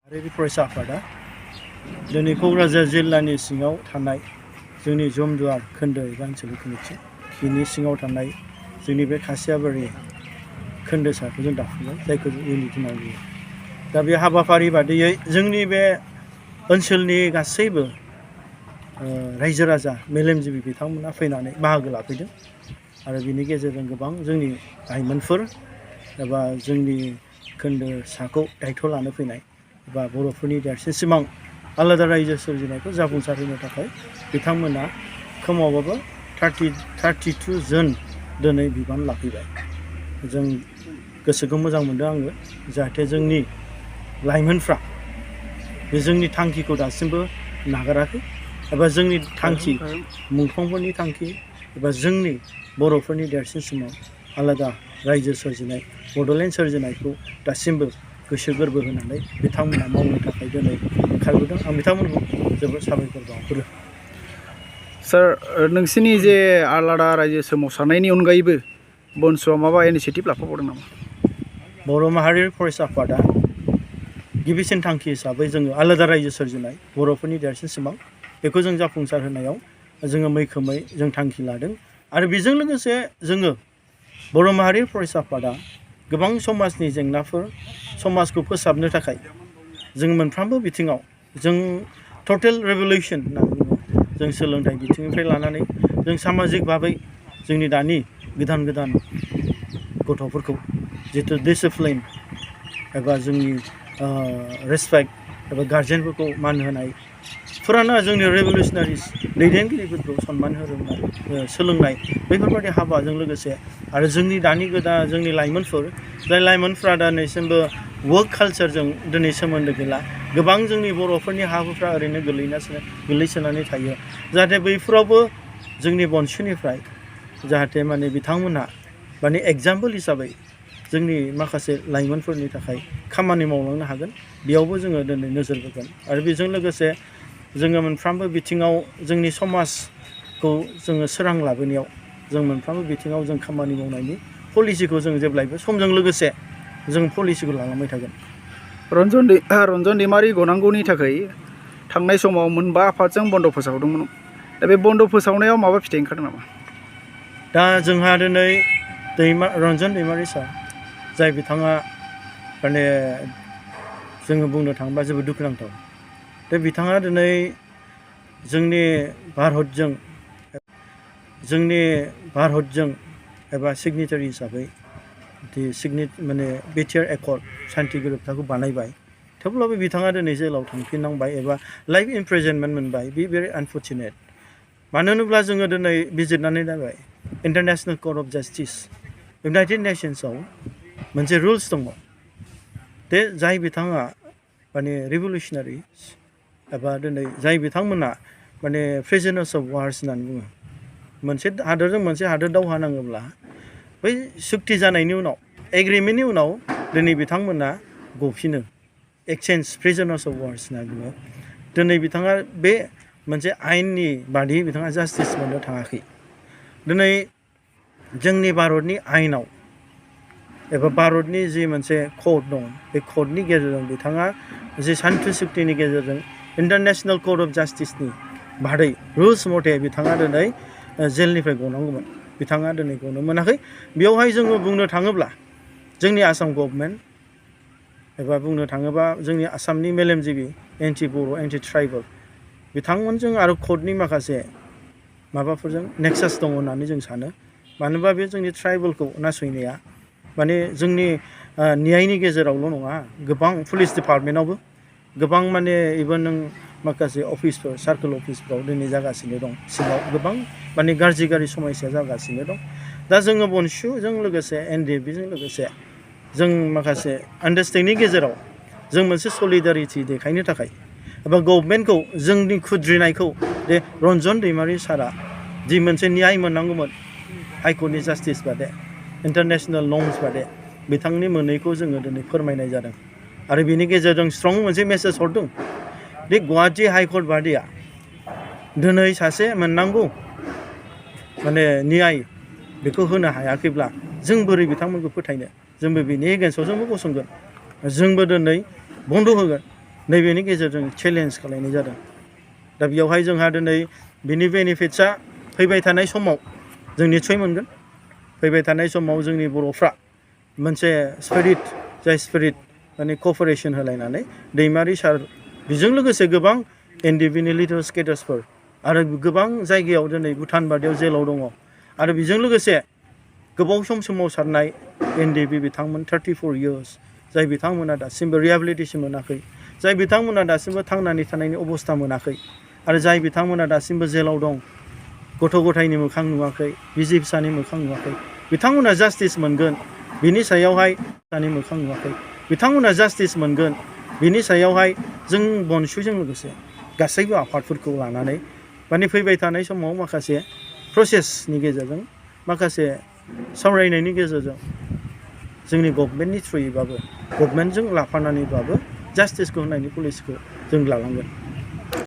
आरो फरायसा आफादा दिनै क'क्राझार जिल्लानि सिङाव थानाय जोंनि जमदुवार खोन्दो एबा ओनसोलनि कमिटि बिनि सिङाव थानाय जोंनि बे खासियाबारि खोन्दोसाखौ जों दाफुंबाय जायखौ जों इउनिट होनना बुङो। दा बे हाबाफारि बादियै जोंनि बे ओनसोलनि गासैबो रायजो राजा मेलेमजिबि बिथांमोना फैनानै बाहागो लाफैदों आरो बिनि गेजेरजों गोबां जोंनि लाइमोनफोर एबा जोंनि खोन्दोसाखौ दायथ' लानो फैनाय एबा बर'फोरनि देरसिन सिमां आलादा रायजो सोरजिनायखौ जाफुंसार होनो थाखाय बिथांमोना खमावबाबो 32 जन दिनै बिबान लाफैबाय। जों गोसोखौ मोजां मोनदों आङो जाहाथे जोंनि लाइमोनफ्रा बे जोंनि थांखिखौ दासिमबो नागाराखै एबा जोंनि थांखि मुंख्लंफोरनि थांखि एबा जोंनि बर'फोरनि देरसिन सिमां आलादा रायजो सोरजिनाय बड'लेण्ड सोरजिनायखौ दासिमबो गोसो गोरबो होनानै बिथांमोना मावनो थाखाय दिनै ओंखारबोदों। आं बिथांमोनखौ जोबोद साबायखर बावहरो। सार नोंसिनि जे आलादा रायजो सोमावसारनायनि अनगायैबो BoNSUआ माबा इनिसियेटिभ लाफाबावदों नामा? बर' माहारियारि फरायसा आफादा गिबिसिन थांखि हिसाबै जोङो आलादा रायजो सोरजिनाय बर'फोरनि देरसिन सिमां बेखौ जों जाफुंसार होनायाव जोङो मैखोमै जों थांखि लादों आरो बेजों लोगोसे जोङो बर' माहारियारि फरायसा आफादा गोबां समाजनि जेंनाफोर समाजखौ फोसाबनो थाखाय जों मोनफ्रोमबो बिथिङाव जों टटेल रेभलिउसन होनना बुङो। जों सोलोंथाइ बिथिंनिफ्राय लानानै जों सामाजिक भाबै जोंनि दानि गोदान गथ'फोरखौ जितु डिसिप्लिन एबा जोंनि रेसपेक्ट एबा गार्जेनफोरखौ मान होनाय फुराना जोंनि रेभलिउसनारिस दैदेनगिरिफोरखौ सनमान होनाय सोलोंनाय बेफोरबायदि हाबाजों लोगोसे आरो जोंनि दानि गोदान जोंनि लाइमोनफोर जाय लाइमोनफ्रा दिनैसिमबो वर्क कालचारजों दिनै सोमोन्दो गैला गोबां जोंनि बर'फोरनि हाफोरा ओरैनो गोलैसोनानै थायो जाहाथे बैफोरावबो जोंनि BoNSUनिफ्राय जाहाथे माने बिथांमोनहा माने एग्जाम्पोल हिसाबै जोंनि माखासे लाइमोनफोरनि थाखाय खामानि मावलांनो हागोन बेयावबो जोङो दिनै नोजोर बोगोन आरो बेजों लोगोसे जोङो मोनफ्रोमबो बिथिङाव जोंनि समाजखौ जोङो सोरां लाबोनायाव जों मोनफ्रोमबो बिथिङाव जों खामानि मावनायनि पलिसिखौ जों जेब्लायबो समजों लोगोसे जों पलिसिखौ लालांबाय थागोन। रन्जन दैमारि गनांगौनि थाखाय थांनाय समाव मोनबा आफादजों बन्द' फोसावदोंमोन। दा बे बन्द' फोसावनायाव माबा फिथाइ ओंखारदों नामा? दा जोंहा दिनै रन्जन दैमारि सार जाय बिथाङा माने जोङो बुंनो थाङोब्ला जोबोद दुखुनांथाव। दा बिथाङा दिनै जोंनि भारतजों एबा सिगनेटारि हिसाबै माने बिटिआर एकर्ड सान्थि गोरोबथाखौ बानायबाय थेवब्लाबो बिथाङा दिनै जेलाव थांफिननांबाय एबा लाइफ इमप्रिजनमेन्ट मोनबाय बे भेरि आनफर्चुनेट। मानो होनोब्ला जोङो दिनै बिजिरनानै नायबाय International Court of Justice United नेसन्सआव मोनसे रुल्स दङ दे जाय बिथाङा माने रिभलिउसनारि एबा दिनै जाय बिथांमोना माने प्रिजनार्स अफ वार्स होननानै बुङो मोनसे हादोरजों मोनसे हादोर दावहा नाङोब्ला बै सुक्ति जानायनि उनाव एग्रिमेन्टनि उनाव दिनै बिथांमोना गफिनो एक्सचेन्ज प्रिजनार्स अफ वार्स होनना बुङो। दिनै बिथाङा बे मोनसे आयेननि बादियै बिथाङा जास्टिस मोननो थाङाखै। दिनै जोंनि भारतनि आयेनाव एबा भारतनि जि मोनसे कड दं बे कडनि गेजेरजों बिथाङा जि सान्थि सुक्तिनि गेजेरजों इन्टारनेसनेल कर्ट अफ जास्टिसनि बादै रुल्स मथे बिथाङा दिनै जेलनिफ्राय गनांगौमोन बिथाङा दिनै गनो मोनाखै। बेयावहाय जोङो बुंनो थाङोब्ला जोंनि आसाम गभर्नमेन्ट एबा बुंनो थाङोबा जोंनि आसामनि मेलेमजिबि एन्टि बर' एन्टि ट्राइबेल बिथांमोनजों आरो कर्टनि माखासे माबाफोरजों नेक्सास दङ होननानै जों सानो। मानोबा बे जोंनि ट्राइबेलखौ नासयनाया माने जोंनि न्यायनि गेजेरावल' नङा गोबां पुलिस डिपार्टमेन्टआवबो गोबां माने इभेन नों माखासे अफिसफोर सार्कोल अफिसफ्राव दिनै जागासिनो दं सिङाव गोबां माने गाज्रि समस्या जागासिनो दं। दा जोङो BoNSUजों लोगोसे NDFBजों लोगोसे जों माखासे आन्डारस्टेन्डिंनि गेजेराव जों मोनसे सलिडारिटि देखायनो थाखाय एबा गभर्नमेन्टखौ जोंनि खुद्रिनायखौ दे रन्जन दैमारि सारा जि मोनसे न्याय मोननांगौमोन हाइकर्टनि जास्टिस बादे इन्टारनेसनेल नर्म्स बादे बिथांनि मोनैखौ जोङो दिनै फोरमायनाय जादों आरो बिनि गेजेरजों स्ट्रं मोनसे मेसेज हरदों बे गुवाहाटि हाइकर्ट बादिया दिनै सासे मोननांगौ माने न्याय बेखौ होनो हायाखैब्ला जों बोरै बिथांमोनखौ फोथायनो जोंबो बिनि एगेन्स्टआव जोंबो गसंगोन जोंबो दिनै बन्द' होगोन नैबेनि गेजेरजों चेलेन्ज खालामनाय जादों दा बेयावहाय जोंहा दिनै बिनि बेनिफिट्सआ फैबाय थानाय समाव जों निस्सय मोनगोन फैबाय थानाय समाव जोंनि बर'फ्रा मोनसे स्पिरिट जाय स्पिरिट माने क'पारेसन होलायनानै दैमारि सार बेजों लोगोसे गोबां इन्डिभिजुवेल लिडार्स केडार्सफोर आरो गोबां जायगायाव दिनै भुटान बादियाव जेलाव दङ आरो बेजों लोगोसे गोबाव सम सोमावसारनाय एनडिबि बिथांमोन 34 इयार्स जाय बिथांमोना दासिमबो रिहेबिलिटेसन मोनाखै जाय बिथांमोना दासिमबो थांनानै थानायनि अबस्था मोनाखै आरो जाय बिथांमोना दासिमबो जेलाव दं गथ' गथायनि मोखां नुवाखै बिसि फिसानि मोखां नुवाखै बिथांमोना जास्टिस मोनगोन बिनि सायावहाय फिसानि मोखां नुवाखै बिथांमोना जास्टिस मोनगोन बिनि सायावहाय जों बनसुजों लोगोसे गासैबो आफादफोरखौ लानानै माने फैबाय थानाय समाव माखासे प्रसेसनि गेजेरजों माखासे सावरायनायनि गेजेरजों जोंनि गभर्नमेन्टनि थ्रुयैबाबो गभर्नमेन्टजों लाफानानैबाबो जास्टिसखौ होनायनि पलिसिखौ जों लालांगोन